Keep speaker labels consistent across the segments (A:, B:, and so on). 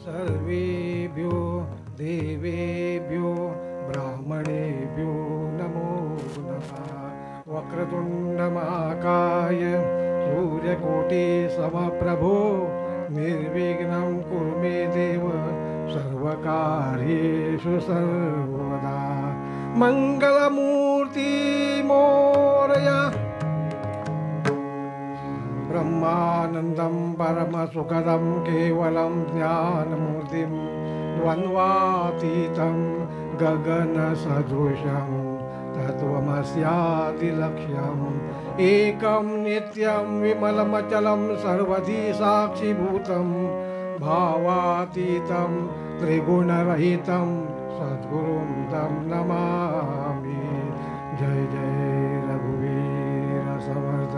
A: सर्वेभ्यो देवेभ्यो ब्राह्मणेभ्यो नमो नमः। वक्रतुंड महाकाय सूर्यकोटि समप्रभो निर्विघ्नं कुरु मे देव सर्वकार्येषु सर्वदा। मंगलमूर्ति मोरया ब्रह्मानन्दं परमसुखदं केवलं ज्ञानमूर्तिं द्वन्द्वातीतं गगनसदृशं तत्त्वमस्यादिलक्ष्यम् एकं नित्यं विमलमचलं सर्वधी साक्षिभूतं भावातीतं त्रिगुणरहितं सद्गुरुं तं नमामि। जय जय रघुवीर समर्थ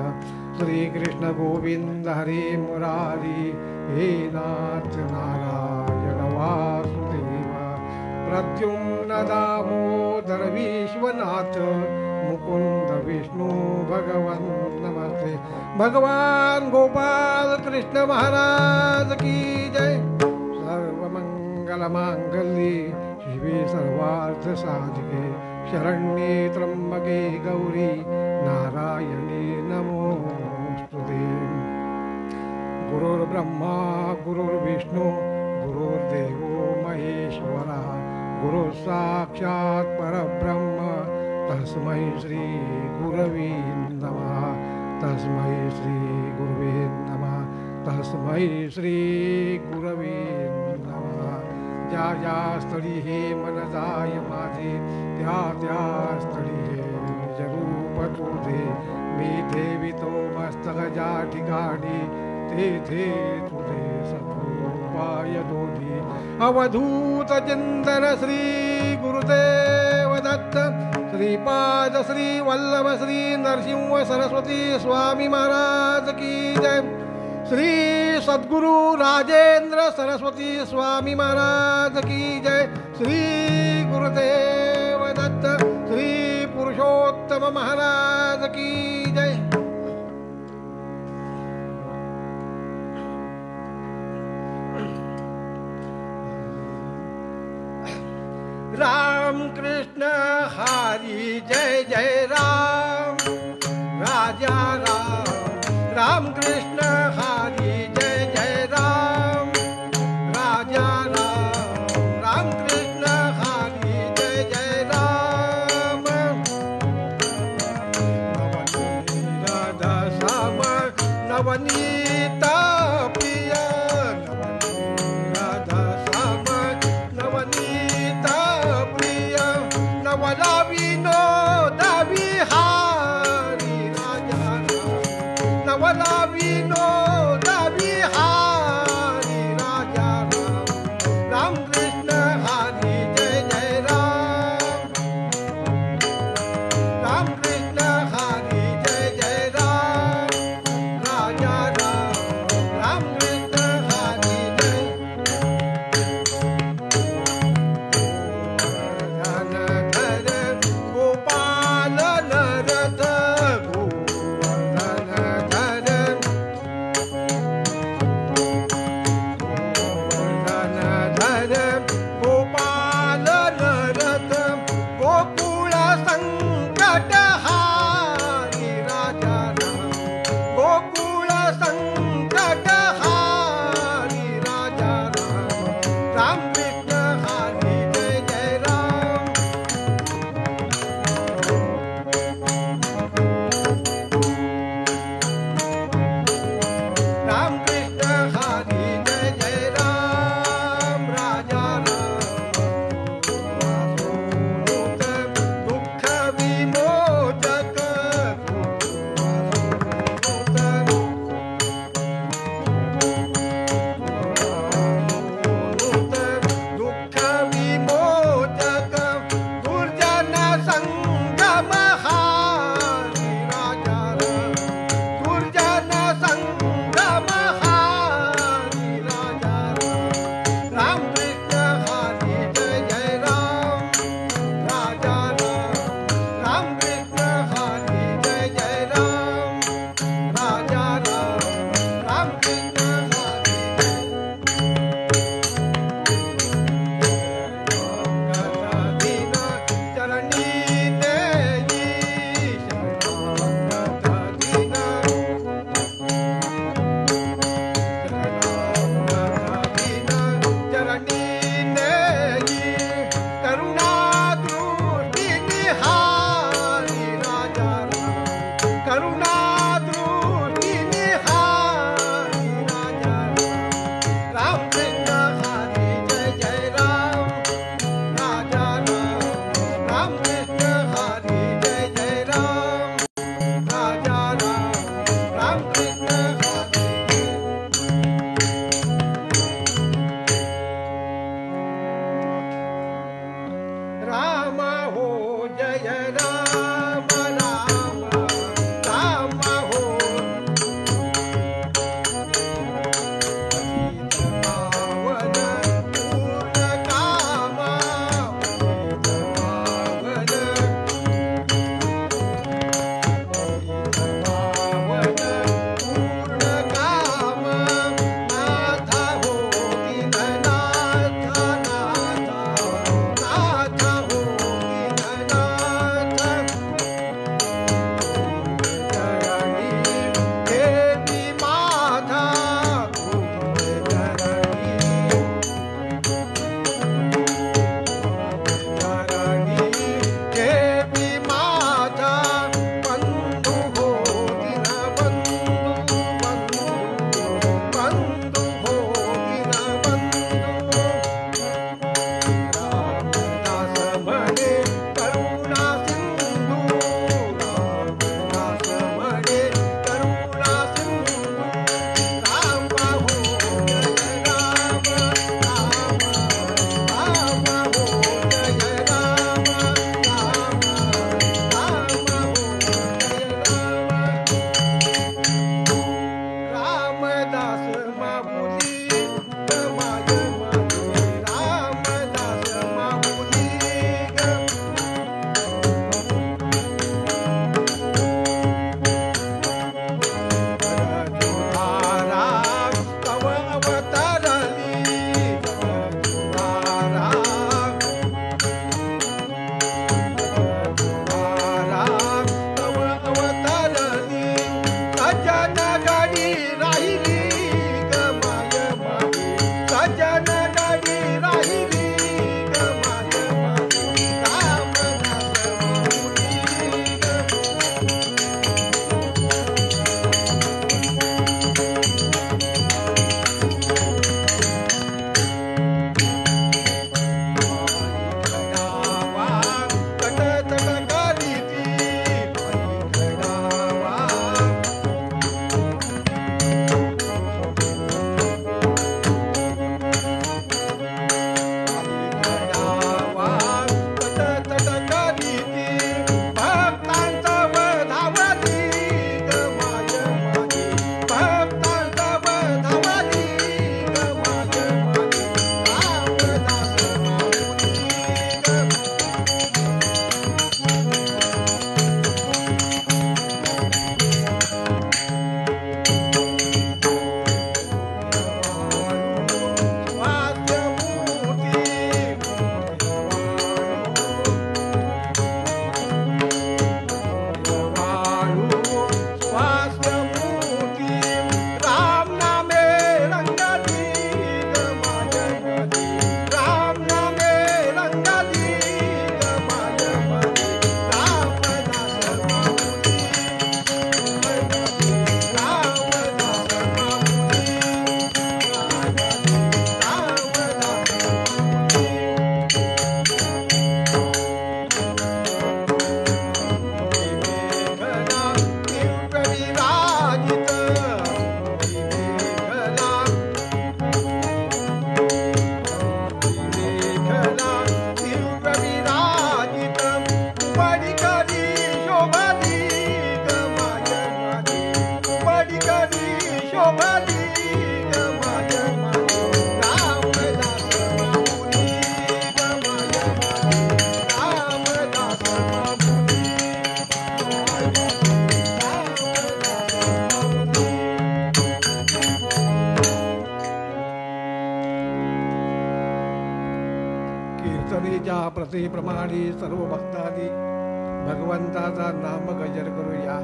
A: श्री कृष्ण गोविंद हरे मुरारी हे नाथ नारायण वासुदेव प्रद्युम्न दामोदर विश्वनाथ मुकुंद विष्णु भगवन नमस्ते। भगवान गोपाल कृष्ण महाराज की जय। सर्वमंगल मांगल्ये शिवे सर्वार्थ साधिके शरण्ये त्र्यंबके गौरी नारायणी नमोस्तुते। गुरुर्ब्रह्मा गुरुर्विष्णु गुरुर्देवो महेश्वरा गुरु साक्षात् परब्रह्म तस्मै श्री गुरवे नमः। तस्मै श्री गुरवे नमः। तस्मै श्री गुरवे नमः। ज्या ज्या स्थळी हे मन जाय माझे त्या त्या स्थळी हे निज रूप तुझे मी ठेवितो मस्तक ज्या ठिकाणी तेथे तुझे सद्रूपाय दोन्ही। अवधूत चिंतन श्री गुरुदेव दत्त श्रीपाद श्री वल्लभ श्री नरसिंह सरस्वती स्वामी महाराज की जय। श्री सद्गुरु राजेंद्र सरस्वती स्वामी महाराज की जय। श्री गुरुदेव दत्त श्री पुरुषोत्तम महाराज की जय। राम कृष्ण हरि जय जय राम राजा राम। राम कृष्ण हरि जय जय राम राजा राम। राम कृष्ण हरि जय जय राम। नवनीत सम नवनीत प्रिय नवनीत सम नवनीत प्रिय नवला विनोद विहारी राजा नवला विनोद कीर्तनेच्या प्रतिप्रमाणे सर्व भक्तांनी भगवंताचा नाम गजर करूया.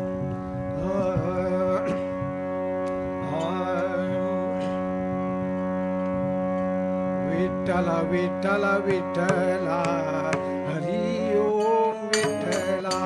A: विठ्ठला विठ्ठला विठ्ठला हरी ओम विठ्ठला.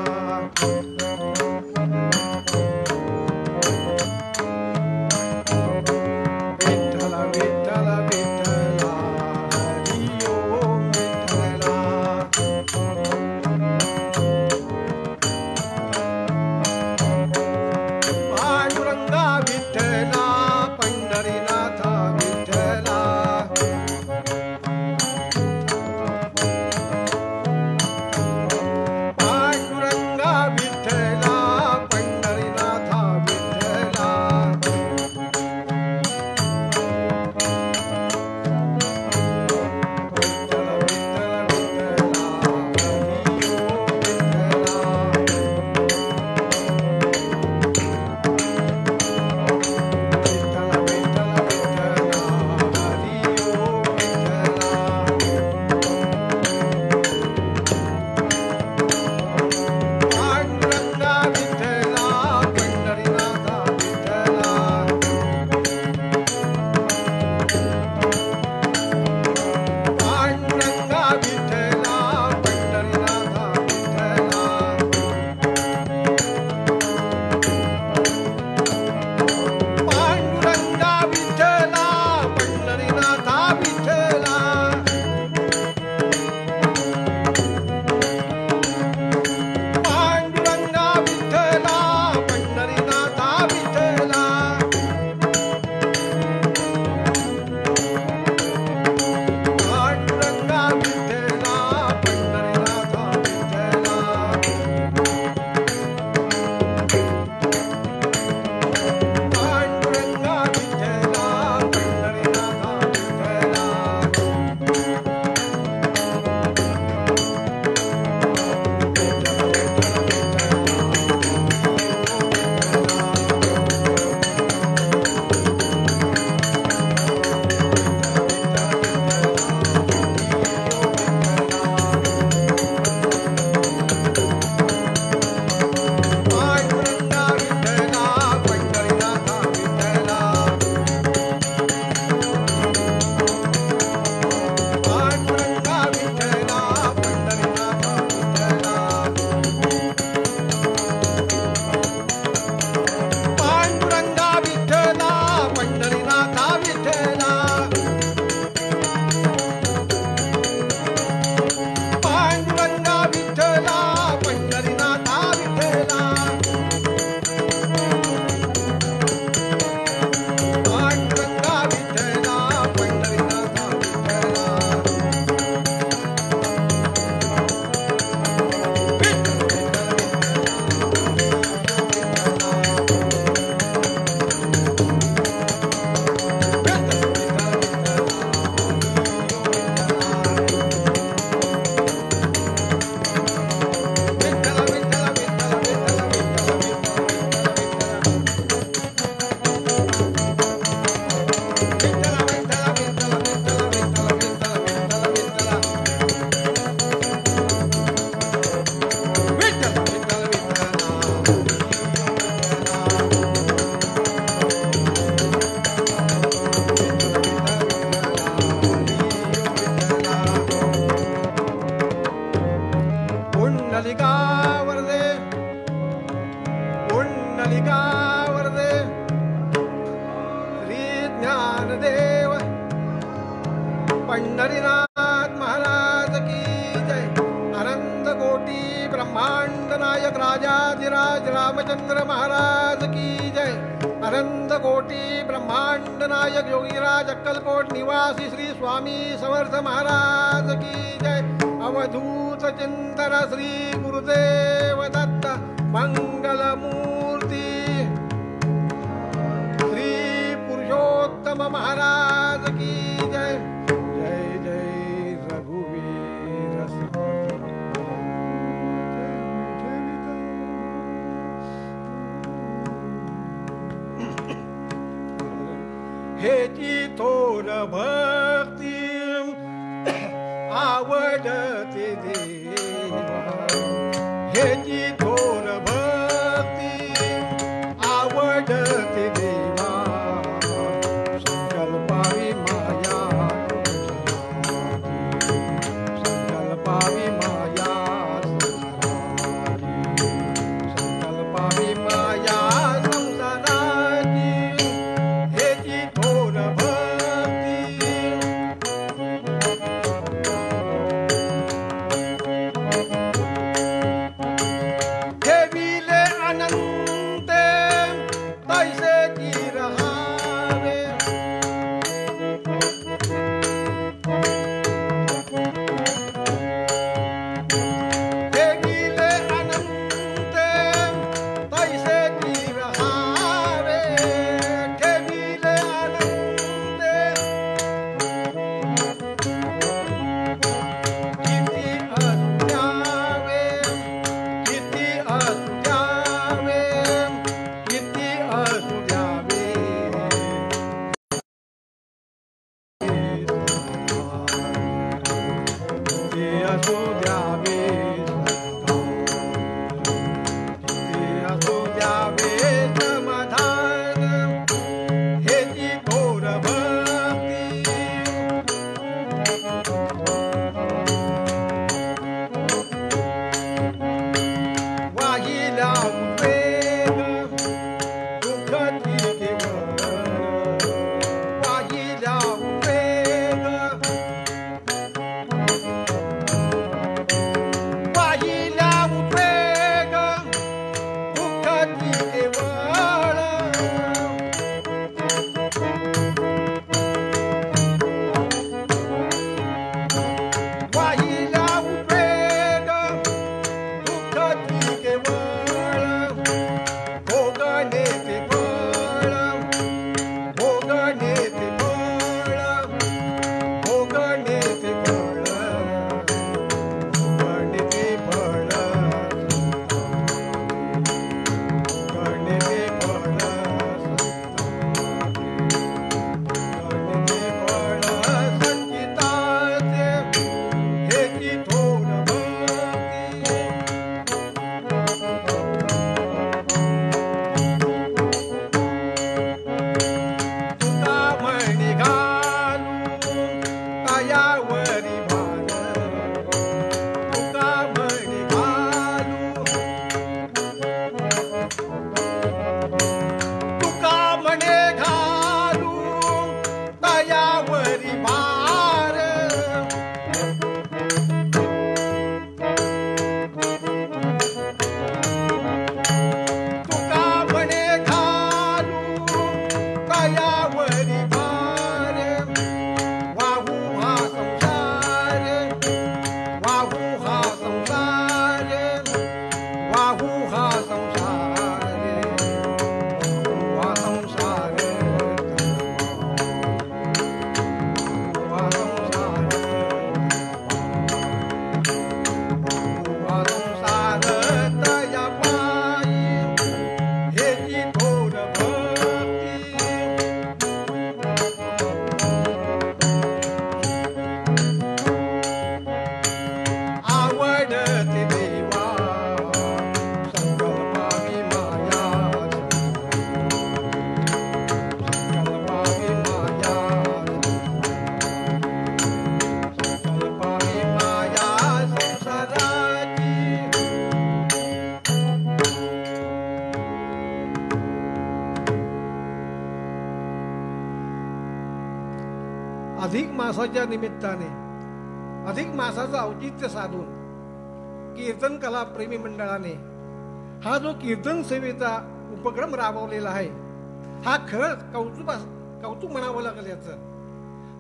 A: पंढरीनाथ महाराज की जय. अनंत कोटी ब्रह्मांड नायक राजाधिराज रामचंद्र महाराज की जय. अनंत कोटी ब्रह्मांड नायक योगीराज अक्कलकोट निवासी श्री स्वामी समर्थ महाराज की जय. अवधूत चिंतन श्री गुरुदेव दत्त मंगल मूर्ति श्री पुरुषोत्तम महाराज की जय. जय जय रघुवीर हेची थोर भक्ती आवडते देवा हेची थोर भक्ती आवडते देवा संकल्पावी माया संकल्पावी माया संकल्पावी माया संसाराची हेची थोर भक्ती ठेविले अनंत तैसे की रहावे ठेविले अनंत तैसे की रहावे ठेविले अनंत किती अद्यावे किती अद्यावे किती अद्यावे किती असू द्यावे किती असू द्यावे समाधान हेची थोर भक्ती वाहिला उद्वेग दुःख तिथे वाहिला उद्वेग वाहिला उद्वेग दुःख तिथे वाहिला उद्वेग दुःख तिथे भोगणे ते फळ भोगणे ते फळ भोगणे ते फळ भोगणे ते फळ भोगणे ते फळ भोगणे ते फळ संचिताचे हेची थोर भक्ती तुका म्हणी घालू पायावरी भार तुका म्हणी घालू तुका म्हणे घालू पायावरी भार तुका म्हणे घालू पायावरी भार वाहू हा संसार वाहू हा संसार वाहू हा संसार वाहू हा संसार वाहू हा संसार वाहू हा संसार तया पायी हेची थोर भक्ती आवडते देवा संकल्पावी माया संकल्पावी माया संकल्पावी माया संसाराची अधिक मासाच्या निमित्ताने अधिक मासाचं औचित्य साधून कीर्तन कला प्रेमी मंडळाने हा जो कीर्तन सेवेचा उपक्रम राबवलेला आहे हा खरंच कौतुक म्हणावं लागेल याचं.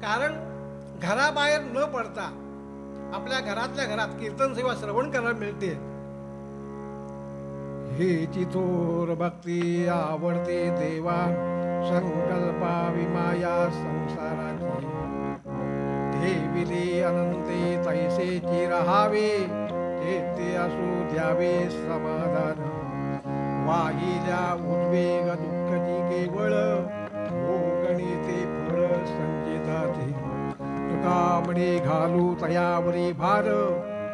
A: कारण घराबाहेर न पडता आपल्या घरातल्या घरात कीर्तन सेवा श्रवण करायला मिळते. हेची थोर भक्ती आवडते देवा संकल्पावी माया संसाराची ठेविली अनंते तैसेची राहावे ते असू द्यावे समाधान वाहिल्या उद्वेग दुःखची केवळ भोगणी ते फळ संचिताचे तुका म्हणे घालू तयावरी भार,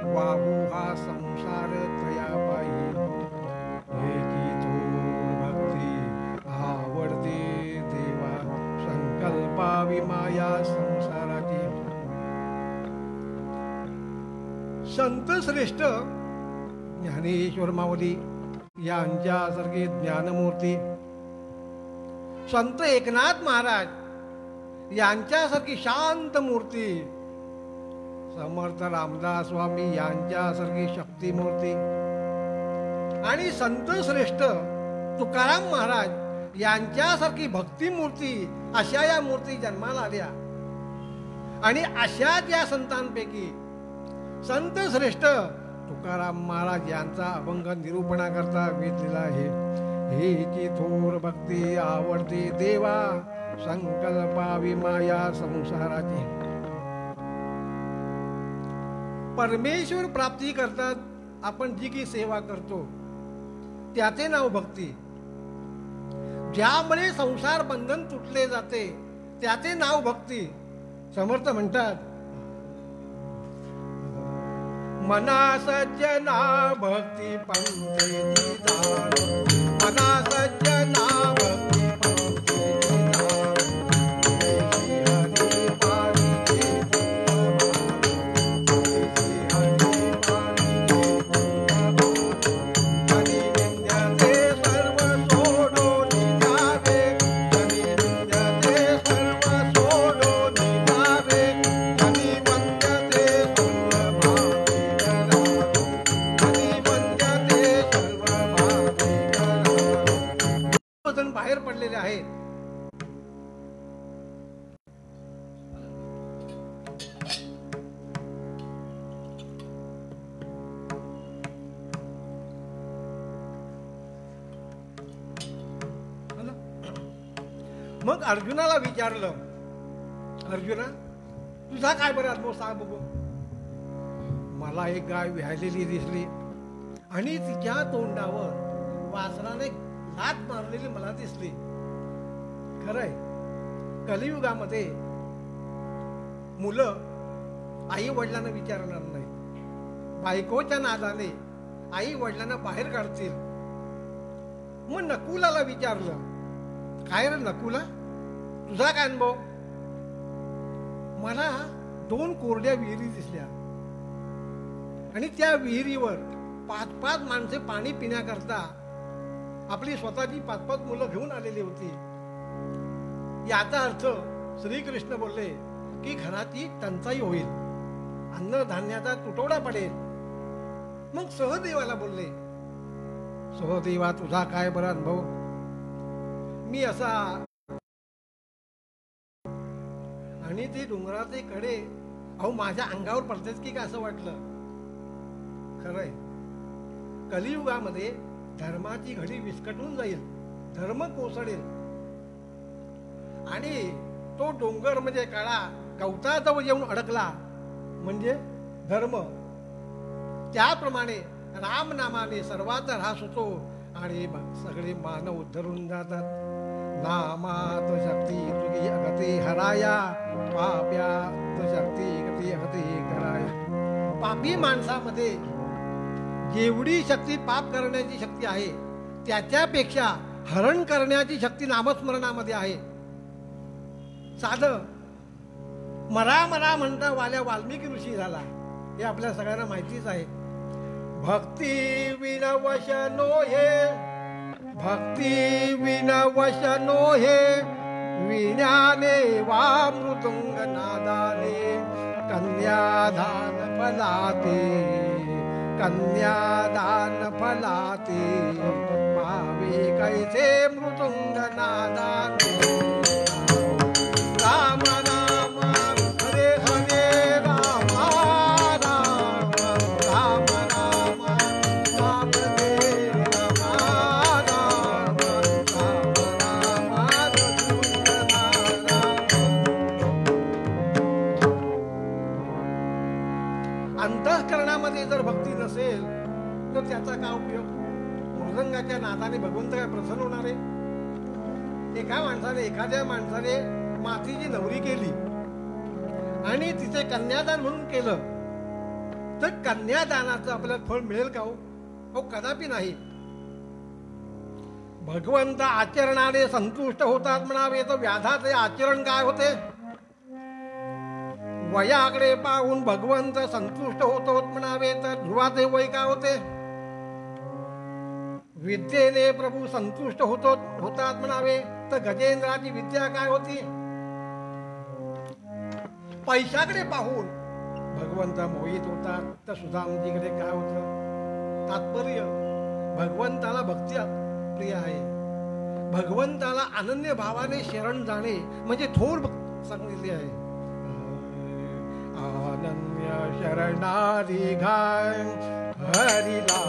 A: वाहू हा संसार तया पायी. एकी थोर भक्ती आवडते देवा, संकल्पावी माया संसाराची. संत श्रेष्ठ ज्ञानेश्वर माऊली यांच्यासारखी ज्ञानमूर्ती, संत एकनाथ महाराज यांच्यासारखी शांत मूर्ती, समर्थ रामदास स्वामी यांच्यासारखी शक्तिमूर्ती आणि संत श्रेष्ठ तुकाराम महाराज यांच्यासारखी भक्तिमूर्ती, अशा या मूर्ती जन्माला आल्या. आणि अशाच या संतांपैकी संत श्रेष्ठ तुकाराम महाराज यांचा अभंग निरूपणाकरता घेतलेला आहे. हेची थोर भक्ती आवडते देवा, संकल्पावी माया संसाराची. परमेश्वर प्राप्ती करतात आपण जी की सेवा करतो त्याचे नाव भक्ती. ज्यामुळे संसार बंधन तुटले जाते त्याचे नाव भक्ती. समर्थ म्हणतात, मना सज्जना भक्ती पंक्तीची जाण, मना सज्जना भक्ती पंक्तीची जाण. हरी पाणी हरी विंध्याचे सर्व सोडून जावे, हरी विंध्याचे सर्व सोडून जावे, हरी वंद्याचे सर्व बाहेर पडलेले आहेत. मग अर्जुनाला विचारलं, अर्जुना तुझा काय बरं अनुभव सांग बघू. मला एक गाय विहायलेली दिसली आणि तिच्या तोंडावर वासराने लात मारलेली मला दिसली. खरंय, कलियुगामध्ये मुलं आई वडिलांना विचारणार नाही. बायकोच्या नादाने आई वडिलांना बाहेर काढतील. मग नकुलाला विचारलं, काय रे नकुला तुझा काय अनुभव. मला 2 कोरड्या विहिरी दिसल्या आणि त्या विहिरीवर 5-5 माणसे पाणी पिण्याकरता आपली स्वतःची 5-5 मुलं घेऊन आलेली होती. याचा अर्थ श्रीकृष्ण बोलले की घराची टंचाई होईल, अन्नधान्याचा तुटवडा पडेल. मग सहदेवाला बोलले, सहदेवा तुझा काय बरा अनुभव. मी असा आणि ते डोंगराचे कडे अहो माझ्या अंगावर पडतेच की काय असं वाटलं. खरंय, कलियुगामध्ये धर्माची घडी विस्कटून जाईल, धर्म कोसळेल आणि तो डोंगर म्हणजे काळा कवताजवळ येऊन अडकला म्हणजे धर्म. त्याप्रमाणे रामनामाने सर्वात ऱ्हास होतो आणि सगळे मानव उद्धरून जातात. नामात शक्ती तुझी अगती हराया, पाप्यात शक्ती गती अगती कराया. पापी माणसामध्ये जेवढी शक्ती पाप करण्याची शक्ती आहे त्याच्यापेक्षा हरण करण्याची शक्ती नामस्मरणामध्ये आहे. साधं मरा मरा म्हणता वाल्या वाल्मिकी ऋषी झाला हे आपल्या सगळ्यांना माहितीच आहे. भक्ती विनवशनो हे, भक्ती विनवशनो हे, विण्याने वा मृदुंग नादाने, कन्यादान फलाते, कन्यादान फलाते, पावे कैसे मृदुंग नादाने. राम राम हरे हरे राम राम, राम राम राम हरे राम राम, राम राम अंतःकरणामध्ये जर भक्ती नसेल तर त्याचा काय उपयोग. मृदंगाच्या नादाने भगवंत काय प्रसन्न होणार आहे. एखाद्या माणसाने मातीची नवरी केली आणि तिचे कन्यादान म्हणून केलं तर कन्यादानाचं आपल्याला फळ मिळेल का हो? हो, कदापि नाही. भगवंत आचरणाने संतुष्ट होतात म्हणावे तर व्याधाचे आचरण काय होते? वयाकडे पाहून भगवंत संतुष्ट होतो म्हणावे तर ध्रुवाचे वय काय होते? विद्येने प्रभू संतुष्ट होतात म्हणावे तर गजेंद्राची विद्या काय होती? पैशाकडे पाहून भगवंत मोहित होतात तर सुदामजीकडे काय होतं? तात्पर्य भगवंताला भक्ती प्रिय आहे. भगवंताला अनन्य भावाने शरण जाणे म्हणजे थोर सांगितले आहे. अनन्य शरणारी घाय हरिला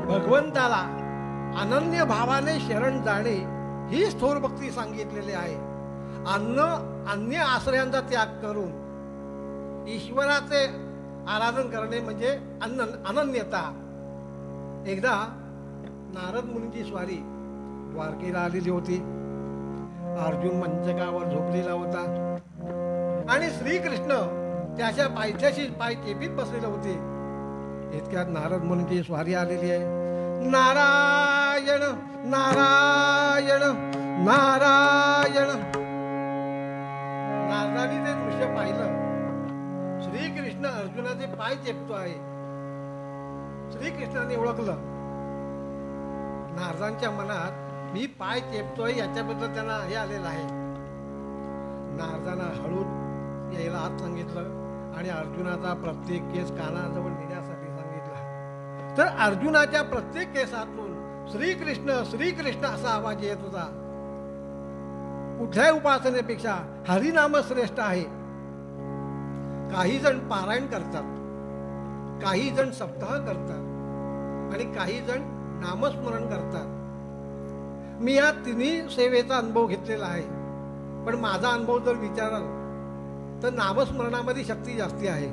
A: भगवंताला अनन्य भावाने शरण जाणे ही थोर भक्ती सांगितलेली आहे. अन्य आश्रयांचा त्याग करून ईश्वराचे आराधन करणे म्हणजे अनन्यता. एकदा नारद मुनीची स्वारी द्वारकेला आलेली होती. अर्जुन मंचकावर झोपलेला होता आणि श्रीकृष्ण त्याच्या पायथ्याशी पाय चेपीत बसलेले होते. इतक्यात नारद मुनीची स्वारी आलेली आहे. नारायण नारायण नारायण. नारदांनी ते दृश्य पाहिलं. श्रीकृष्ण अर्जुनाचे पाय चेपतो आहे. श्रीकृष्णाने ओळखलं. नारदांच्या मनात मी पाय चेपतोय याच्याबद्दल त्यांना हे आलेलं आहे. नारदांना हळूच यायला हात सांगितलं आणि अर्जुनाचा प्रत्येक केस कानाजवळ नेण्यासाठी सांगितला. तर अर्जुनाच्या प्रत्येक केसातून श्रीकृष्ण श्रीकृष्ण असा आवाज येत होता. कुठल्याही उपासनेपेक्षा हरिनाम श्रेष्ठ आहे. काही जण पारायण करतात, काही जण सप्ताह करतात आणि काही जण नामस्मरण करतात. मी या तिन्ही सेवेचा अनुभव घेतलेला आहे. पण माझा अनुभव जर विचाराल तर नामस्मरणामध्ये शक्ती जास्ती आहे.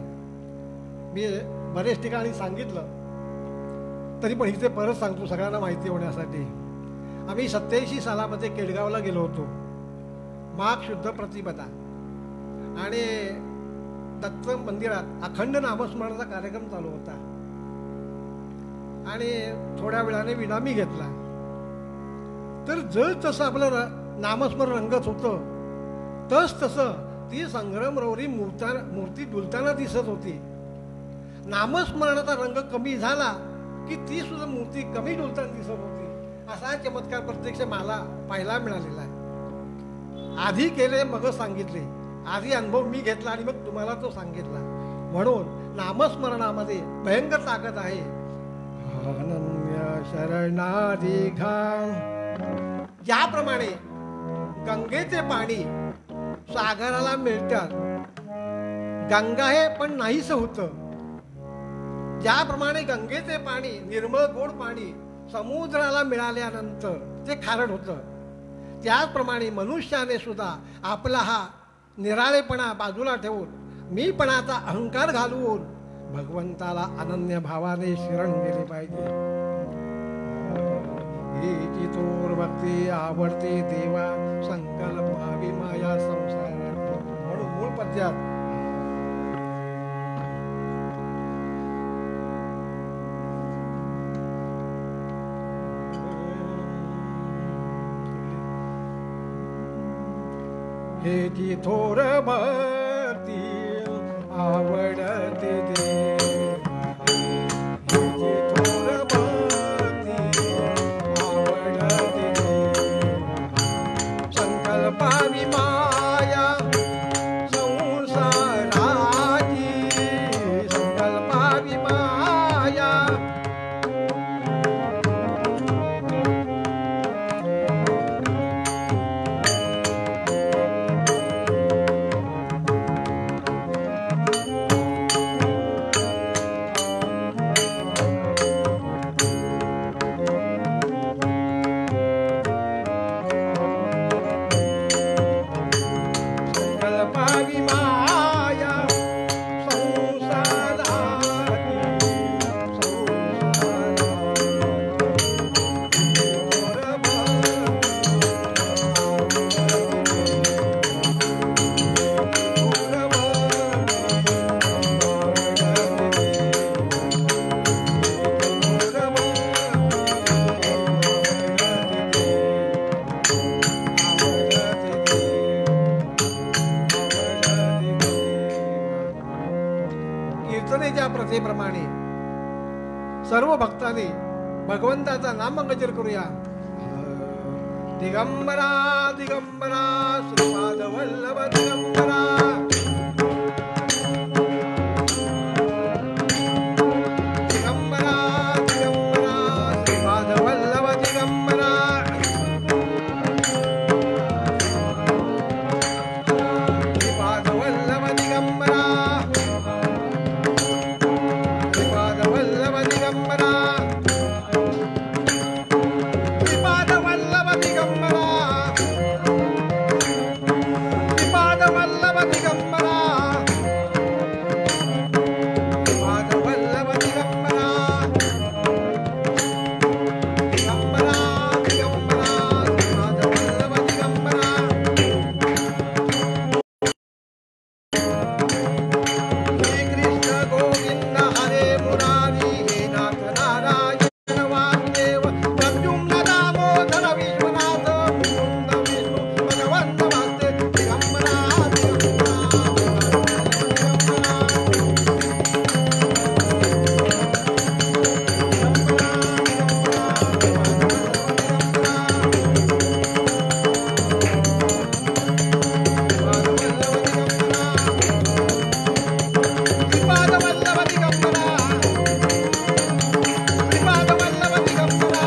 A: मी बरेच ठिकाणी सांगितलं तरी पण इथे परत सांगतो सगळ्यांना माहिती होण्यासाठी. आम्ही 87 सालामध्ये केडगावला गेलो होतो. माघ शुद्ध प्रतिपदा आणि दत्त मंदिरात अखंड नामस्मरणाचा कार्यक्रम चालू होता आणि थोड्या वेळाने विरामी घेतला. तर जर तसं आपलं नामस्मरण रंगत होतं तसं ती संग्रामरवरी मूर्ती डुलताना दिसत होती. नामस्मरणाचा रंग कमी झाला की ती सुद्धा मूर्ती कमी डुलताना दिसत होती. असा चमत्कार प्रत्यक्ष मला पाहायला मिळालेला आहे. आधी केले मग सांगितले, आधी अनुभव मी घेतला आणि मग तुम्हाला तो सांगितला. म्हणून नामस्मरणामध्ये भयंकर ताकद आहे. अनन्य शरणाधिघा, ज्याप्रमाणे गंगेचे पाणी सागराला मिळतात, गंगा हे पण नाहीस होतं, ज्याप्रमाणे गंगेचे पाणी निर्मळ गोड पाणी समुद्राला मिळाल्यानंतर ते खारट होतं, त्याचप्रमाणे मनुष्याने सुद्धा आपला हा निराळेपणा बाजूला ठेवून मीपणाचा अहंकार घालवून भगवंताला अनन्य भावाने शरण गेले पाहिजे. ही थोर भक्ती आवडते देवा, संकल्प भावी माया संसार. म्हणून मूळ पद्यात हे जी थोर भक्ती आवडते देवा, हे जी थोर भक्ती आवडते देवा, संकल्पावी माया संसाराची, संकल्पावी माया. कीर्तनेच्या प्रथेप्रमाणे सर्व भक्तांनी भगवंताचा नामगजर करूया. दिगंबरा दिगंबरा श्रीपाद वल्लभ दिगंबरा, दिगंबरा दिगंबरा श्रीपाद वल्लभ दिगंबरा, श्रीपाद वल्लभ दिगंबरा, श्रीपाद वल्लभ दिगंबरा, श्रीपाद वल्लभ दिगंबरा, श्रीपाद वल्लभ दिगंबरा, श्रीपाद वल्लभ दिगंबरा, दिगंबरा दिगंबरा श्रीपाद वल्लभ दिगंबरा. श्री कृष्ण गोविंद हरे मुरारी, हे नाथ नारायण वासुदेव, प्रद्युम्न दामोदर विश्वनाथ, मुकुंद विष्णु भगवंत वासुदेव. दिगंबरा दिगंबरा श्रीपाद वल्लभ दिगंबरा, श्रीपाद वल्लभ दिगंबरा, श्रीपाद वल्लभ दिगंबरा,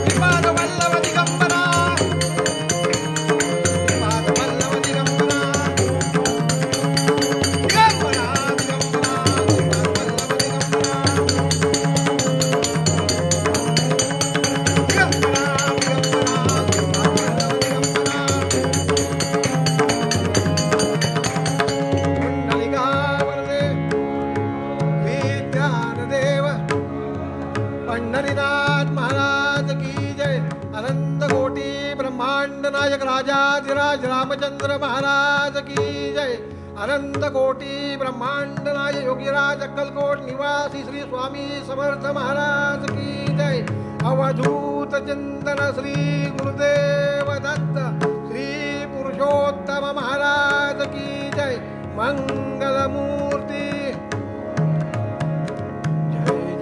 A: श्रीपाद वल्लभ दिगंबरा, दिगंबरा दिगंबरा श्रीपाद वल्लभ दिगंबरा, दिगंबरा दिगंबरा श्रीपाद वल्लभ दिगंबरा. कुंडलिकावरदे विद्यानदेव पंढरीनाथ महाराज की जय. अनंत कोटी ब्रह्मांड नायक राजाधिराज रामचंद्र महाराज की जय. अनंत कोटी ब्रह्मांड नायक योगीराज अक्कलकोट निवासी श्री स्वामी समर्थ महाराज की जय. अवधूत चिंतन श्री गुरुदेव दत्त श्री पुरुषोत्तम महाराज की जय. मंगल मूर्ती जय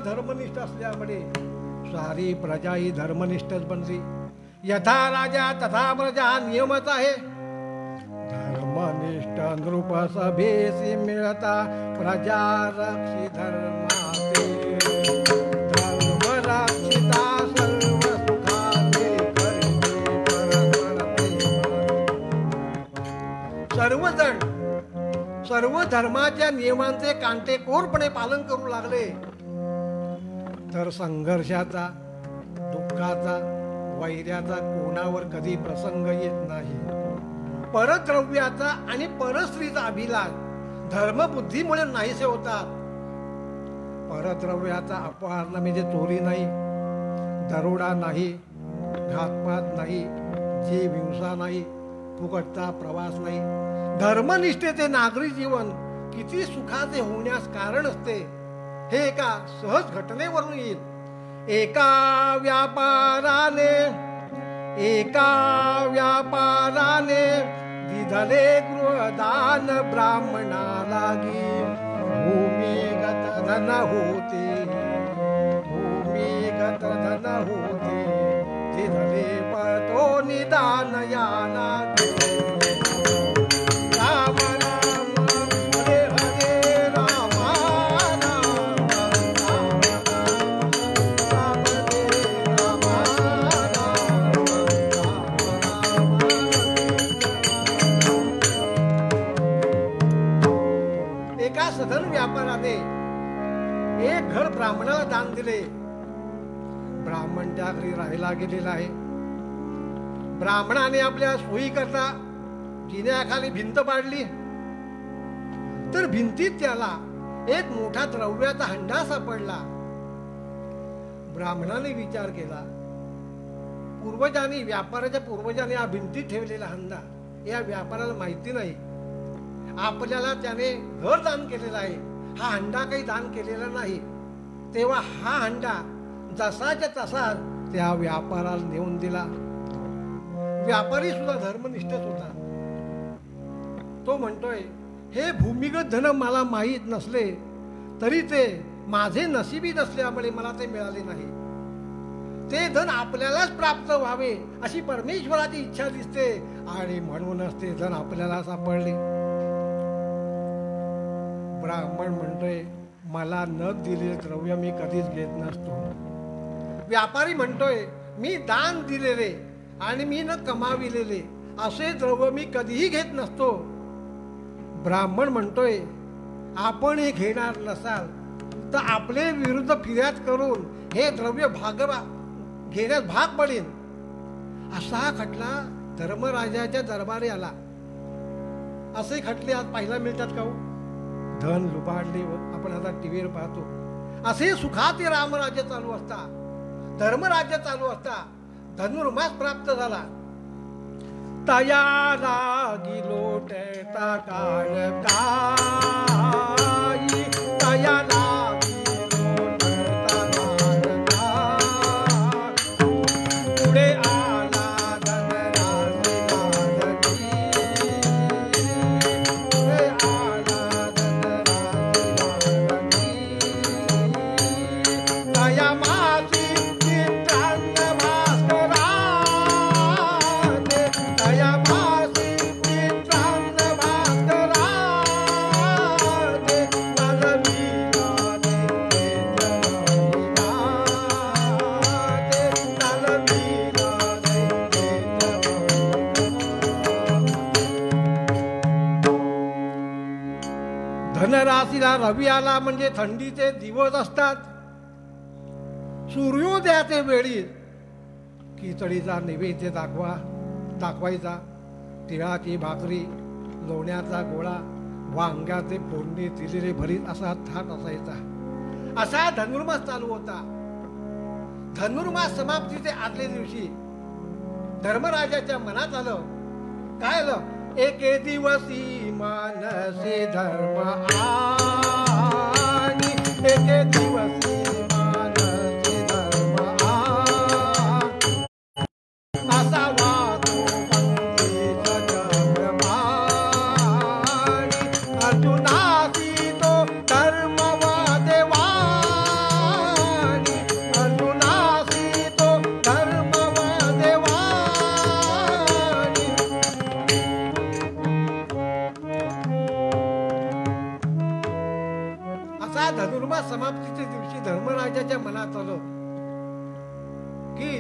A: धर्मनिष्ठ असल्यामुळे सारी प्रजा ही धर्मनिष्ठच बनली. यथा राजा तथा प्रजा हा नियमच आहे. धर्मनिष्ठ नृप सभेसी मिळता प्रजा रक्षी धर्माते. धर्म रक्षिता सर्व सुखाने करते परस्पर सर्वजण सर्व धर्माच्या नियमांचे काटेकोरपणे पालन करू लागले तर संघर्षाचा, दुःखाचा, वैर्याचा कोणावर कधी प्रसंग येत नाही. परद्रव्याचा आणि परस्त्रीचा अभिलाष धर्मबुद्धीमुळे नाहीसे होतात. परद्रव्याचा अपहरण म्हणजे चोरी नाही, दरोडा नाही, घातपात नाही, जीव हिंसा नाही, फुकटचा प्रवास नाही. धर्मनिष्ठेचे नागरी जीवन किती सुखाचे होण्यास कारण असते हे एका सहज घटनेवरून येईल. एका व्यापाराने दिधले गृहदान ब्राह्मणा लागी. भूमिगत धन होते, भूमिगत धन होते, दिधले पळतो निदान या लागी. राम राम हरे हरे राम राम राम राम राम राम. एका सधन व्यापाराने एक घर ब्राह्मणाला दान दिले. ब्राह्मण त्या घरी राहायला गेलेला आहे. ब्राह्मणाने आपल्या सोयी करता जिन्याखाली भिंत पाडली तर भिंतीत त्याला एक मोठा द्रव्याचा हंडा सापडला. ब्राह्मणाने विचार केला, व्यापाराच्या पूर्वजांनी हा भिंतीत ठेवलेला हंडा या व्यापाराला माहिती नाही. आपल्याला त्याने घर दान केलेलं आहे, हा हंडा काही दान केलेला नाही. तेव्हा हा हंडा जसाच्या तसाच त्या व्यापाराला नेऊन दिला. व्यापारी सुद्धा धर्मनिष्ठच होता. तो म्हणतोय, हे भूमिगत धन मला माहीत नसले तरी ते माझे नशिबी नसल्यामुळे मला ते मिळाले नाही. ते धन आपल्यालाच प्राप्त व्हावे अशी परमेश्वराची इच्छा दिसते आणि म्हणूनच ते धन आपल्याला सापडले. ब्राह्मण म्हणतोय, मला न दिलेले द्रव्य मी कधीच घेत नसतो. व्यापारी म्हणतोय, मी दान दिलेले आणि मी न कमाविलेले असे द्रव्य मी कधीही घेत नसतो. ब्राह्मण म्हणतोय, आपण हे घेणार नसाल तर आपले विरुद्ध फिर्याद करून हे द्रव्य घेण्यास भाग पडेल. असा खटला धर्मराजाच्या दरबारी आला. असे खटले आज पाहायला मिळतात का हो? धन लुबाडले, आपण आता टीव्हीवर पाहतो. असे सुखाचे रामराज्य चालू असता, धर्मराज्य चालू असता धनुर्मास प्राप्त झाला. तया लागी लोटता काळ काही, तया लागी लोटता काळ काही. पुढे आला धनराशी लाजकी, पुढे आला धनराशी लाजकी. तया मासी चित्रांग भास्करा, तया मासी चित्रांग भास्करा. धनराशीला रवी आला म्हणजे थंडीचे दिवस असतात. सूर्योदयाचे वेळी खिचडीचा नैवेद्य दाखवायचा. तिळाची भाकरी, लोण्याचा गोळा, वांग्याचे फोडणी दिलेले भरीत असा थाट असायचा. असा धनुर्मास चालू होता. धनुर्मास समाप्तीचे आदल्या दिवशी धर्मराजाच्या मनात आलं, काय आलं, एके दिवसी मानसी धर्म आणि एके दिवसी मानसी धर्म असा वातो पंथीचा जगमानी. अर्जुनासी तो धर्म वादेवानी, लक्षात आलं की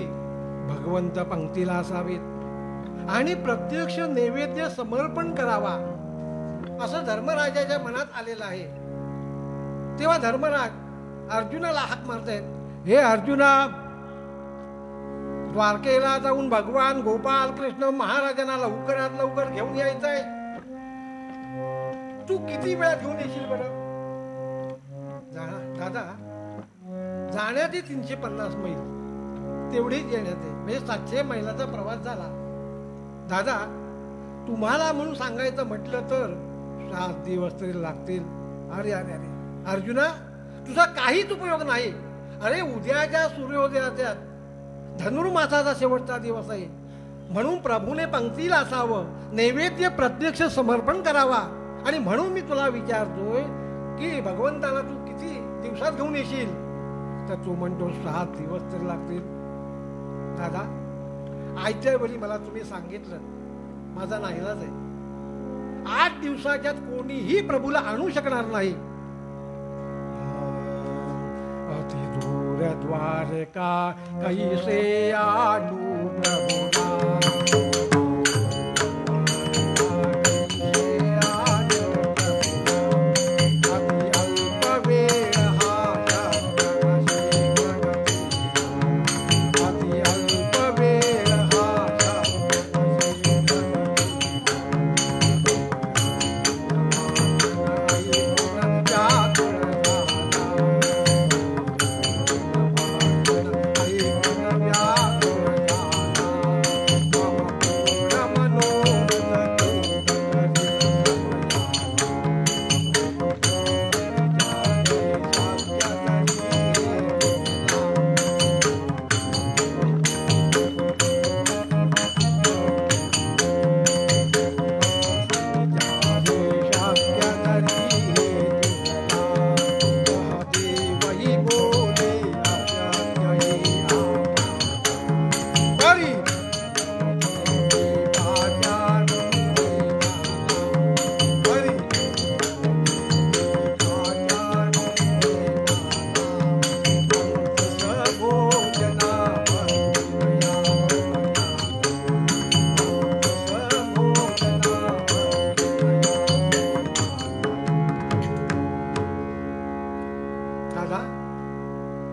A: भगवंत पंक्तीला असावेत आणि प्रत्यक्ष नैवेद्य समर्पण करावा असं धर्मराजाच्या मनात आलेलं आहे. तेव्हा धर्मराज अर्जुनाला हाक मारतायत, हे अर्जुना, द्वारकेला जाऊन भगवान गोपाल कृष्ण महाराजांना लवकरात लवकर घेऊन यायचंय. तू किती वेळा घेऊन येशील बरं? दादा, जाण्यात 350 मैल, तेवढीच येण्यात आहे, म्हणजे 700 मैलाचा प्रवास झाला. दादा, तुम्हाला म्हणून सांगायचं म्हटलं तर 7 दिवस तरी लागतील. अरे अरे अरे अर्जुना, तुझा काहीच उपयोग नाही. अरे उद्याच्या सूर्योदयाच्या धनुर्मासाचा शेवटचा दिवस आहे, म्हणून प्रभूने पंक्तीला असावं, नैवेद्य प्रत्यक्ष समर्पण करावा. आणि म्हणून मी तुला विचारतोय की भगवंताला तू किती दिवसात घेऊन येशील? तर तू म्हणतो 7 दिवस तरी लागतील. दादा, आजच्या वेळी मला तुम्ही सांगितलं, माझा नाईलाज आहे. 8 दिवसाच्यात कोणीही प्रभूला आणू शकणार नाही. अति दूर द्वारका कैसे आणू प्रभुला,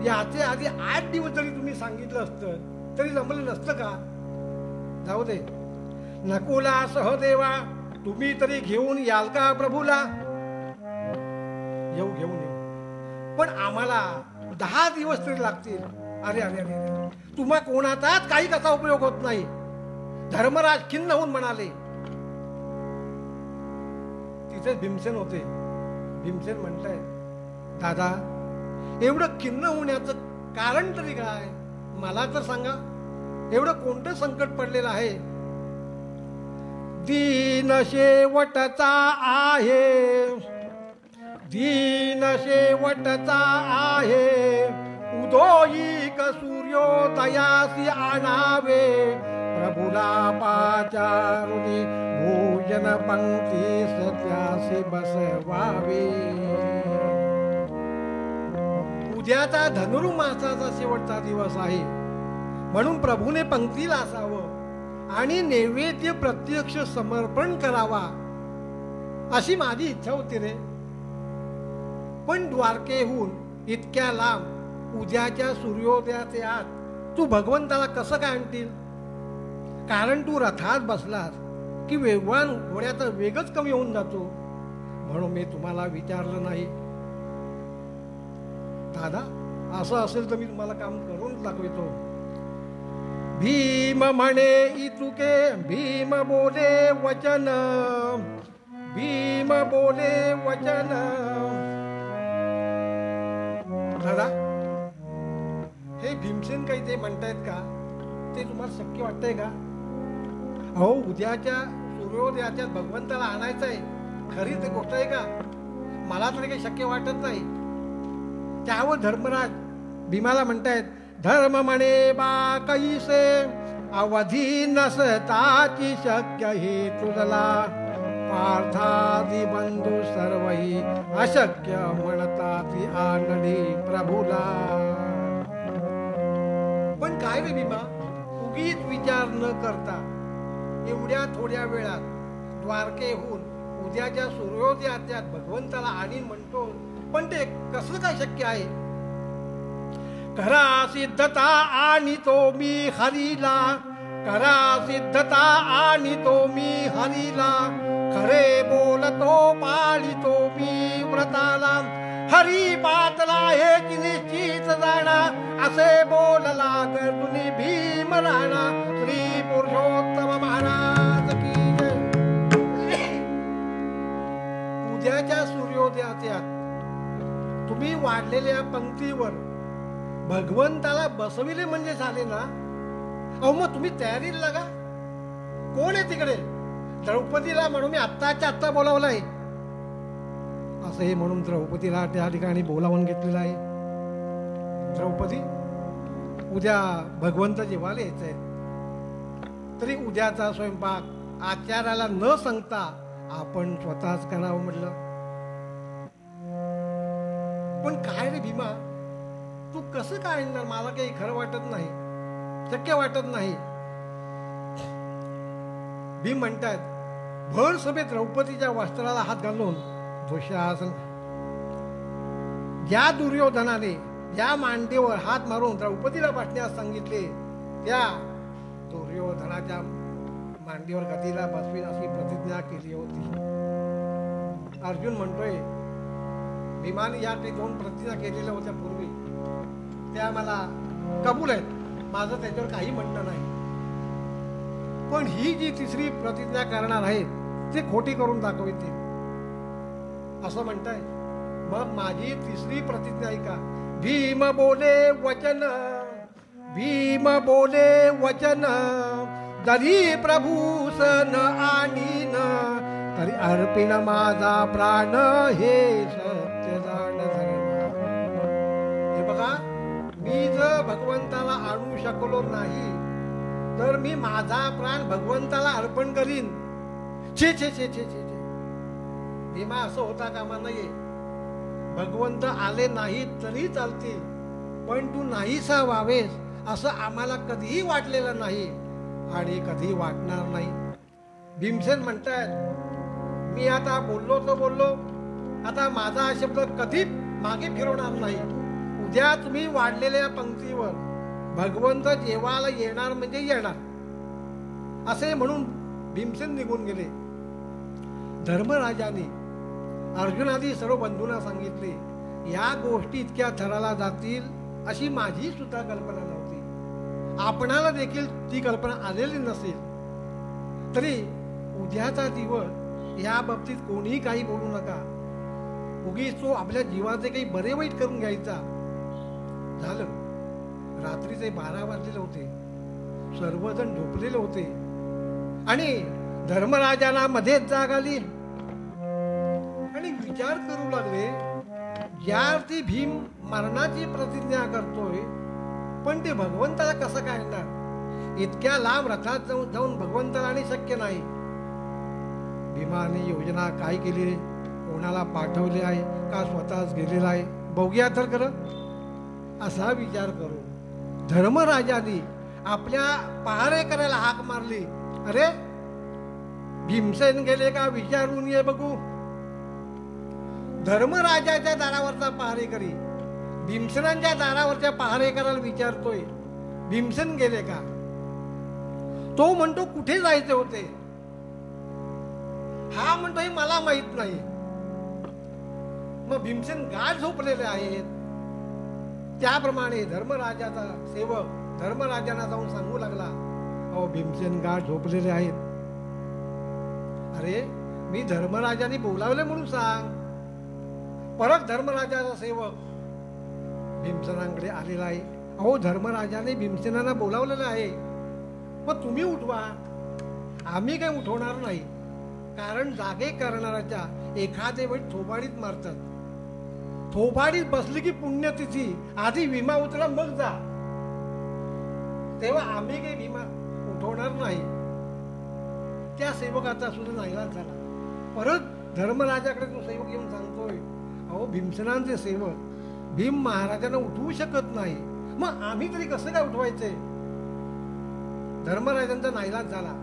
A: याचे आधी 8 दिवस जरी तुम्ही सांगितलं असतं तरी जमलं नसतं का? जाऊ दे, नकुला सहदेवा, तुम्ही तरी घेऊन याल का प्रभूला? येऊ, घेऊन येऊ, पण आम्हाला 10 दिवस तरी लागतील. अरे अरे अरे, तुम्हा कोणाचाच काही कसा उपयोग होत नाही. धर्मराज खिन्न होऊन म्हणाले. तिथे भीमसेन होते. भीमसेन म्हणताय, दादा, एवढं खिन्न होण्याचं कारण तरी काय? मला तर सांगा, एवढं कोणतं संकट पडलेलं आहे? दीन शेवटचा आहे, दीन शेवटचा आहे, उदोयिक सूर्योदयासी आणावे, प्रभुला पाचारुनी भोजन पंक्ती सत्यासी बसवावे. उद्याचा धनुर्मासाचा शेवटचा दिवस आहे, म्हणून प्रभूने पंक्तीला असावं आणि नैवेद्य प्रत्यक्ष समर्पण करावा अशी माझी इच्छा होती रे. पण द्वारकेहून इतक्या लांब उद्याच्या सूर्योदयाचे आत तू भगवंताला कसं काय आणतील? कारण तू रथात बसलास की वेगवान घोड्याचा वेगच कमी होऊन जातो, म्हणून मी तुम्हाला विचारलं नाही. दादा, असं असेल तर मी तुम्हाला काम करून दाखवितो. भीम म्हणे इतुके, भीम बोले वचन, भीम बोले वचन. दादा, हे भीमसेन काही ते म्हणतायत का? ते तुम्हाला शक्य वाटतंय का? अहो, उद्याच्या सूर्योदयाच्या भगवंताला आणायचं आहे, खरी ते गोष्ट आहे का? मला तरी काही शक्य वाटत नाही. त्यावर धर्मराज भीमाला म्हणतायत, धर्म म्हणे बा कैसे, अवधी नसताची शक्य हे तुझला, पार्थादी बंधू सर्वही अशक्य म्हणता ती आणली प्रभुला. पण काय रे भीमा, उगीच विचार न करता एवढ्या थोड्या वेळात द्वारकेहून उद्याच्या सूर्योदयात भगवंताला आणीन म्हणतो, पण ते कसं काय शक्य आहे? करा सिद्धता आणि तो मी हरीला, करा सिद्धता आणि तो मी हरीला, खरे बोलतो पाळितो मी व्रताला, हरी पातला हे निश्चित जाणा, असे बोलला गर्दुनी भीम राणा. श्री पुरुषोत्तम महाराज की जय. उद्याच्या सूर्योदयात तुम्ही वाढलेल्या पंक्तीवर भगवंताला बसविले म्हणजे झाले ना. अहो मग तुम्ही तयारीला लागा. कोण आहे तिकडे? द्रौपदीला म्हणून मी आत्ताच्या आत्ता बोलावलाय. असं हे म्हणून द्रौपदीला त्या ठिकाणी बोलावून घेतलेलं आहे. द्रौपदी, उद्या भगवंत जेवायला यायचं आहे, तरी उद्याचा स्वयंपाक आचार्याला न सांगता आपण स्वतःच करावं म्हटलं. पण काय रे भीमा, तू कसं काय आणणार? मला काही खरं वाटत नाही, शक्य वाटत नाही. भीम म्हणतात, भर सभेत द्रौपदीच्या वस्त्राला हात घालून दुःशासन, ज्या दुर्योधनाने ज्या मांडीवर हात मारून द्रौपदीला बसण्यास सांगितले, त्या दुर्योधनाच्या मांडीवर गतीला बसवीन अशी प्रतिज्ञा केली होती. अर्जुन म्हणतोय, भीमाने या काही 2 प्रतिज्ञा केलेल्या होत्या पूर्वी, त्या मला कबूल आहेत, माझं त्याच्यावर काही म्हणणं नाही. पण ही जी 3री प्रतिज्ञा करणार आहेत ती खोटी करून दाखवते असं म्हणताय. मग माझी 3री प्रतिज्ञा ऐका. भीम बोले वचन, भीम बोले वचन, जरी प्रभू सन आणीन, तरी अर्पिण माझा प्राण हे सत्य जाण धर्म. हे बघा, मी जर भगवंताला आणू शकलो नाही तर मी माझा प्राण भगवंताला अर्पण करीन. छे छे छे छे छे. भीमा, असं होता कामा नये. भगवंत आले नाही तरी चालतील, पण तू नाहीसा व्हावेस असं आम्हाला कधीही वाटलेलं नाही आणि कधी वाटणार नाही. भीमसेन म्हणतात, मी आता बोललो तर बोललो, आता माझा हा शब्द कधी मागे फिरवणार नाही. उद्या तुम्ही वाढलेल्या पंक्तीवर भगवंत जेवायला येणार म्हणजे येणार, असे म्हणून भीमसेन निघून गेले. धर्मराजाने अर्जुनादी सर्व बंधूंना सांगितले, या गोष्टी इतक्या थराला जातील अशी माझी सुद्धा कल्पना नव्हती. आपणाला देखील ती कल्पना आलेली नसेल. तरी उद्याचा दिवस या बाबतीत कोणीही काही बोलू नका. उगीच तो आपल्या जीवाचे काही बरे वाईट करून घ्यायचा. झालं, रात्रीचे 12 वाजलेले होते, सर्वजण झोपलेले होते आणि धर्मराजाला मध्येच जाग आली आणि विचार करू लागले, ज्यावरती भीम मरणाची प्रतिज्ञा करतोय, पण ते भगवंताला कसं काय आणणार? इतक्या लांब रथात जाऊन भगवंताला आणि शक्य नाही. भीमाने योजना काय केली, कोणाला पाठवले आहे का स्वतःच गेलेला आहे, बघूया तर खरं. असा विचार करू धर्मराजाने आपल्या पहारेकऱ्याला हाक मारली, अरे भीमसेन गेले का विचारून ये बघू. धर्मराजाच्या दारावरचा पहारेकरी भीमसेनांच्या दारावरच्या पहारेकराला विचारतोय, भीमसेन गेले का? तो म्हणतो, कुठे जायचे होते? हा म्हणतोय, मला माहित नाही. मग भीमसेन गाढ झोपलेले आहेत. त्याप्रमाणे धर्मराजाचा सेवक धर्मराजांना जाऊन सांगू लागला, अहो भीमसेन गाढ झोपलेले आहेत. अरे, मी धर्मराजाने बोलावले म्हणून सांग. परत धर्मराजाचा सेवक भीमसेनांकडे आलेला आहे. अहो, धर्मराजाने भीमसेनांना बोलावलेलं आहे, मग तुम्ही उठवा. आम्ही काही उठवणार नाही, कारण जागे करणाऱ्याच्या एखादे वेळी थोबाडीत मारतात. थोबाडीत बसली की पुण्यतिथी, आधी विमा उतरा मग जा. तेव्हा आम्ही काही विमा उठवणार नाही. त्या सेवकाचा सुद्धा नाईलाज झाला. परत धर्मराजाकडे तो सेवक येऊन सांगतोय, अहो भीमसेनांचे सेवक भीम महाराजांना उठवू शकत नाही, मग आम्ही तरी कसं काय उठवायचे? धर्मराजांचा नाईलाज झाला.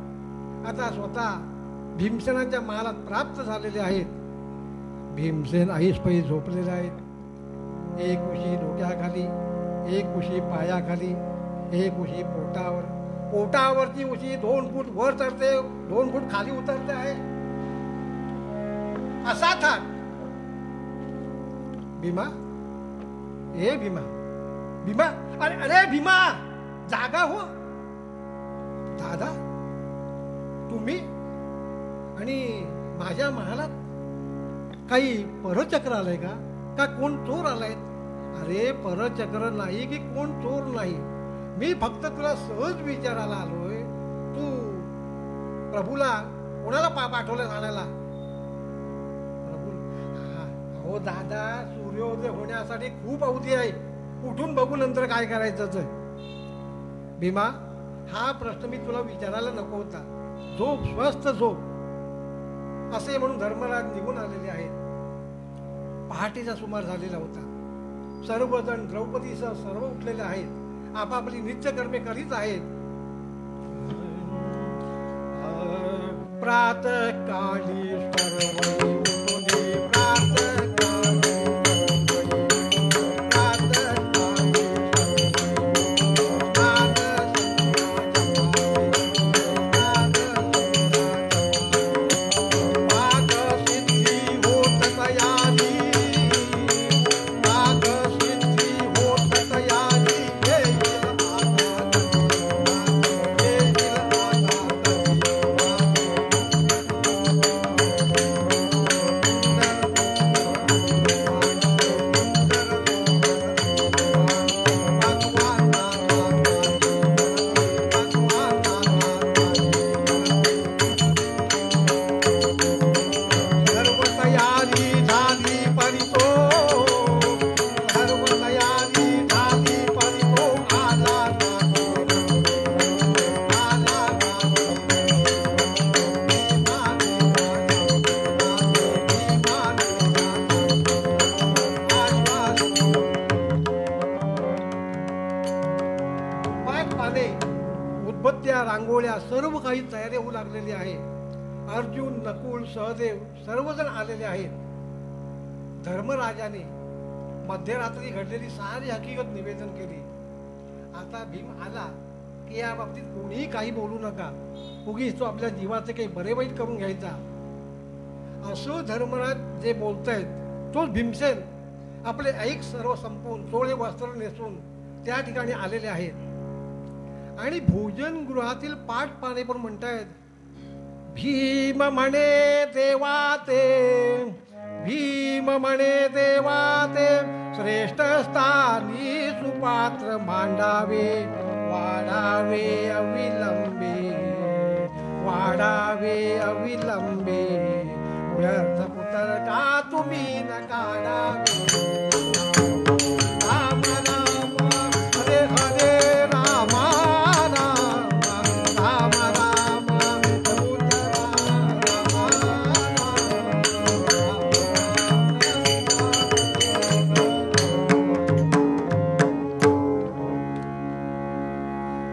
A: आता स्वतः भीमसेनाच्या महालात प्राप्त झालेले आहेत. भीमसेन ऐसपैस झोपलेले आहेत. एक उशी डोक्याखाली, एक उशी पायाखाली, एक उशी पोटावर. पोटावरची उशी 2 फूट वर चढते, 2 फूट खाली उतरते आहे. असा थाट. भीमा, ए भीमा, भीमा, अरे अरे भीमा, जागा हो. दादा, तुम्ही आणि माझ्या महालात काही परचक्र आलंय का? का कोण चोर आलाय? अरे परचक्र नाही की कोण चोर नाही. मी फक्त तुला सहज विचारायला आलोय. तू प्रभूला कोणाला पाठवलं आणायला? प्रभू, हो दादा, सूर्योदय होण्यासाठी खूप अवधी आहे. उठून बघू नंतर काय करायचं. भीमा, हा प्रश्न मी तुला विचारायला नको होता. झोप, स्वस्थ झोप. असे म्हणून धर्मराज निघून आलेले आहेत. पहाटेचा सुमार झालेला होता. सर्वजण द्रौपदीसह सर्व उठलेले आहेत. आपापली नित्यकर्मे करीत आहेत. प्रातःकाळी सर्व रांगोळ्या सर्व काही तयारी होऊ लागलेली आहे. अर्जुन, नकुल, सहदेव सर्वजण आलेले आहेत. धर्मराजाने मध्यरात्री घडलेली सारी हकीकत निवेदन केली. आता भीम आला की या बाबतीत कोणीही काही बोलू नका. उगीच तो आपल्या जीवाचे काही बरे वाईट करून घ्यायचा. असं धर्मराज जे बोलतायत तोच भीमसेन आपले ऐक सर्व संपवून चोळे वस्त्र नेसून त्या ठिकाणी आलेले आहेत. आणि भोजन गृहातील पाठ पाने पण म्हणतायत, भीम म्हणे देवा ते, भीम म्हणे देवा ते, श्रेष्ठ स्थानी सुपात्र मांडावे, वाढावे अविलंबे, वाढावे अविलंबे, व्यर्थ पुत्र का तुम्ही न काढावे.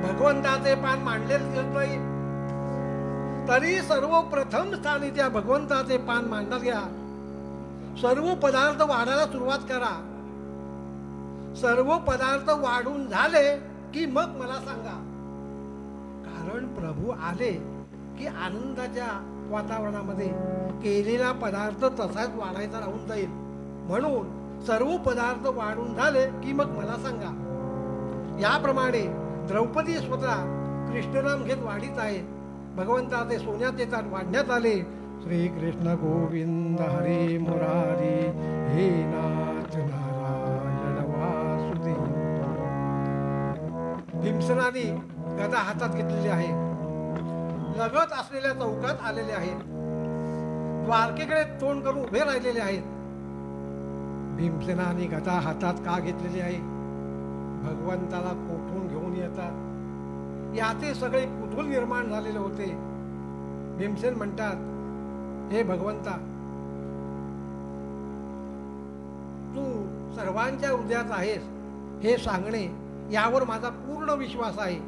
A: भगवंताचे पान मांडले नाही तरी सर्वप्रथम स्थानी त्या भगवंताचे पान मांडत घ्या. सर्व पदार्थ वाढायला सुरुवात करा. सर्व पदार्थ वाढून झाले की मग मला सांगा. कारण प्रभू आले की आनंदाच्या वातावरणामध्ये केलेला पदार्थ तसाच वाढायचा राहून जाईल. म्हणून सर्व पदार्थ वाढून झाले की मग मला सांगा. याप्रमाणे द्रौपदी स्वतः कृष्णनाम घेत वाढीत आहे. भगवंताचे सोन्याचे ताट वाढण्यात आले. श्री कृष्ण गोविंद हरे मुरारी, हे नाथ नारायण वासुदेव. भीमसेनाने गदा हातात घेतलेली आहे. लगत असलेल्या चौकात आलेले आहेत. द्वारकेकडे तोंड करून उभे राहिलेले आहेत. भीमसेनाने गदा हातात का घेतलेली आहे? भगवंताला कोठून घेऊन येतात याचे सगळे कुतूहल निर्माण झालेले होते. भीमसेन म्हणतात, हे भगवंता, तू सर्वांच्या हृदयात आहेस हे सांगणे यावर माझा पूर्ण विश्वास आहे.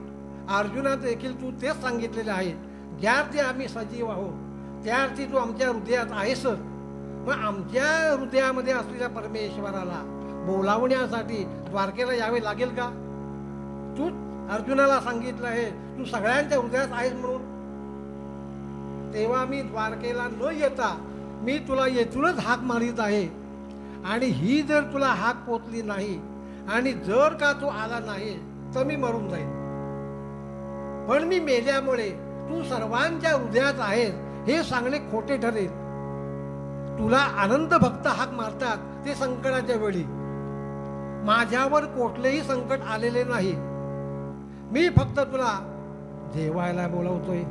A: अर्जुनात देखील तू तेच सांगितलेले आहे. ज्या अर्थी आम्ही सजीव आहोत त्या अर्थी तू आमच्या हृदयात आहेसच. मग आमच्या हृदयामध्ये असलेल्या परमेश्वराला बोलावण्यासाठी द्वारकेला यावे लागेल का? तू अर्जुनाला सांगितलं आहे तू सगळ्यांच्या हृदयात आहेस म्हणून. तेव्हा मी द्वारकेला न येता मी तुला येथूनच हाक मारित आहे. आणि ही जर तुला हाक पोचली नाही आणि जर का तू आला नाही तर मी मरून जाईल. पण मी मेल्यामुळे तू सर्वांच्या हृदयात आहेस हे सांगणे खोटे ठरेल. तुला आनंद भक्त हाक मारतात ते संकटाच्या वेळी. माझ्यावर कुठलेही संकट आलेले नाही. मी फक्त तुला जेवायला बोलवतोय.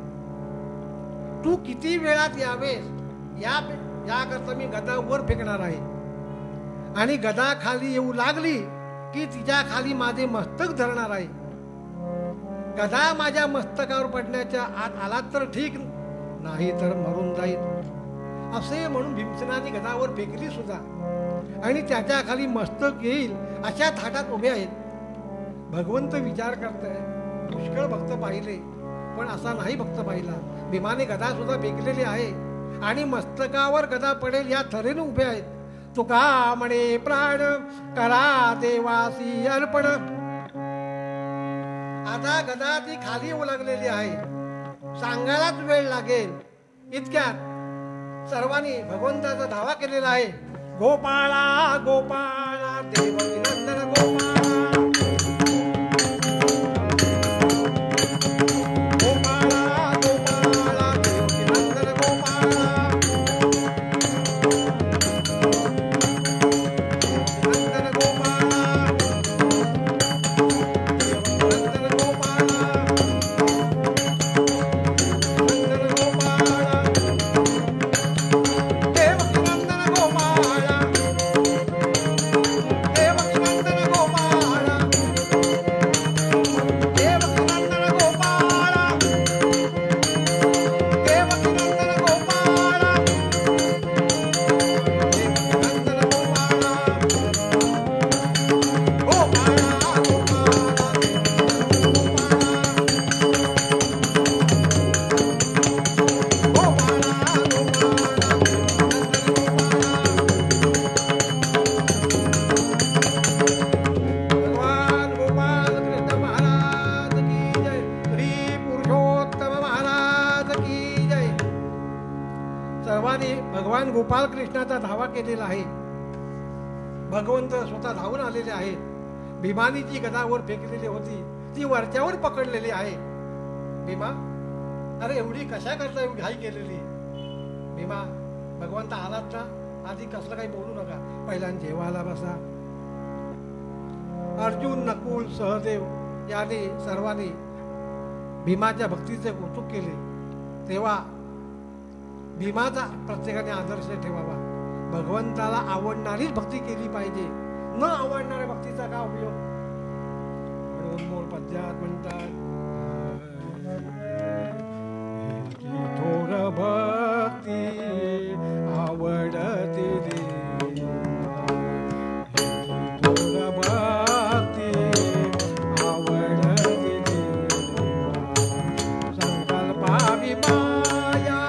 A: तू किती वेळात यावेस याकरता मी गदा वर फेकणार आहे. आणि गदा खाली येऊ लागली की तिच्या खाली माझे मस्तक धरणार आहे. गदा माझ्या मस्तकावर पडण्याच्या आत आला तर ठीक, नाही तर मरून जाईल. असे म्हणून भीमसेनाने गदावर फेकली सुद्धा आणि त्याच्या खाली मस्तक येईल अशा थाटात उभे आहेत. भगवंत विचार करताय पुष्कळ भक्त पाहिले पण असा नाही भक्त पाहिला. भीमाने गदा सुद्धा फेकलेली आहे आणि मस्तकावर गदा पडेल या तऱ्हेने उभे आहेत. तुका म्हणे प्राण करा देवासी अर्पण. आता गदा ती खाली येऊ लागलेली आहे. सांगायलाच वेळ लागेल इतक्यात सर्वांनी भगवंताचा धावा केलेला आहे. गोपाळा गोपाळा देवकी नंदन गोपाळा. गोपाल कृष्णाचा धावा केलेला आहे. भगवंत स्वतः धावून आलेले आहेत. भीमानी जी गदावर फेकलेली होती ती वरच्यावर पकडलेली आहे. भीमा अरे एवढी कशा करता एवढी घाई केलेली? भीमा भगवंत आलात ना आधी कसलं काही बोलू नका, पहिल्यांदा जेवायला बसा. अर्जुन नकुल सहदेव याने सर्वांनी भीमाच्या भक्तीचे कौतुक केले. तेव्हा भीमाचा प्रत्येकाने आदर्श ठेवावा. भगवंताला आवडणारीच भक्ती केली पाहिजे. न आवडणाऱ्या भक्तीचा काय उपयोग? म्हणून मूळ पद्यात म्हणतात थोर भक्ती आवडती थोर भक्ती आवडती संकल्पावी माया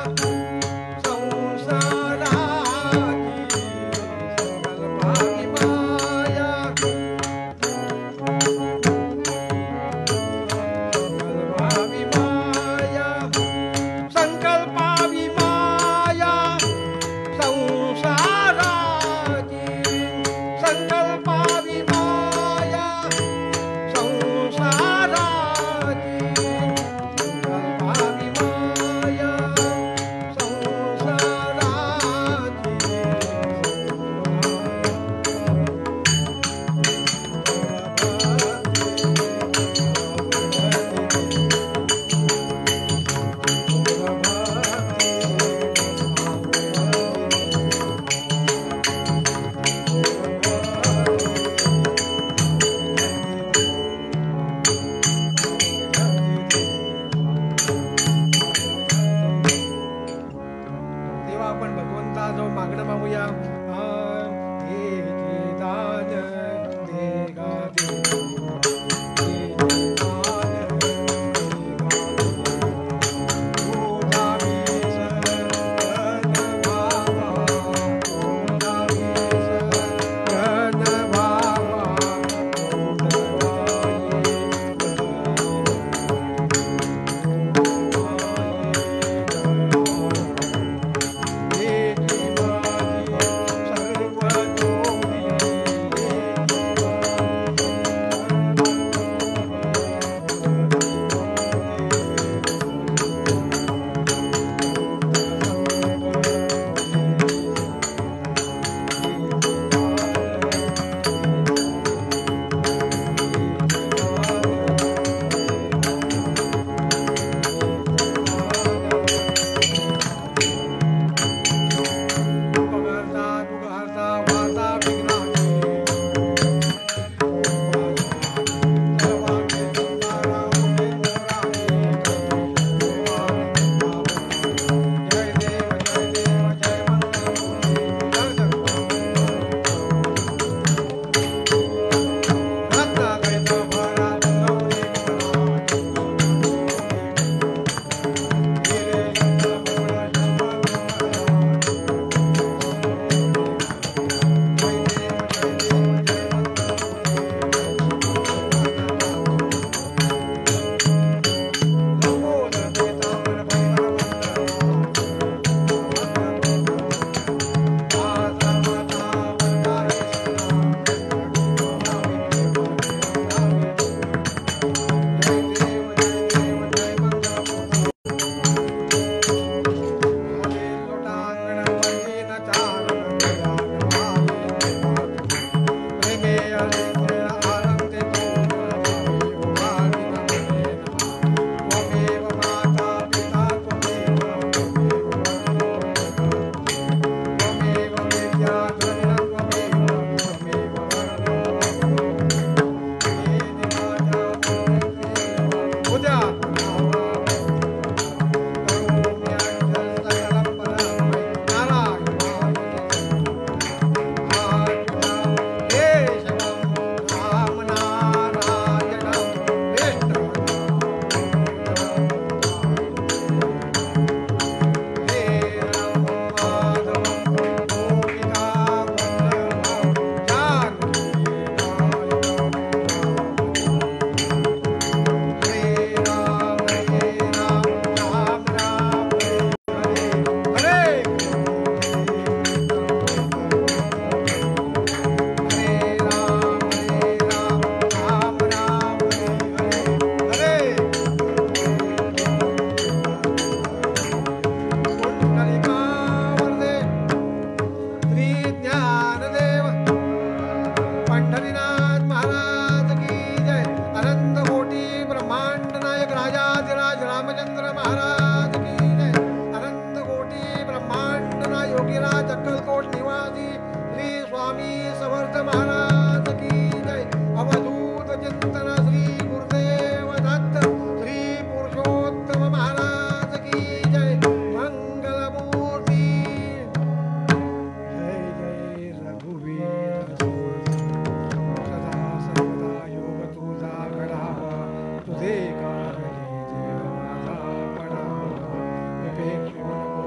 A: कारणी देव माझा पडावा विवेक नको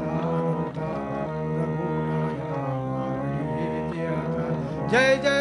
A: अनंता रघुनायका आवडी येते आता. जय जय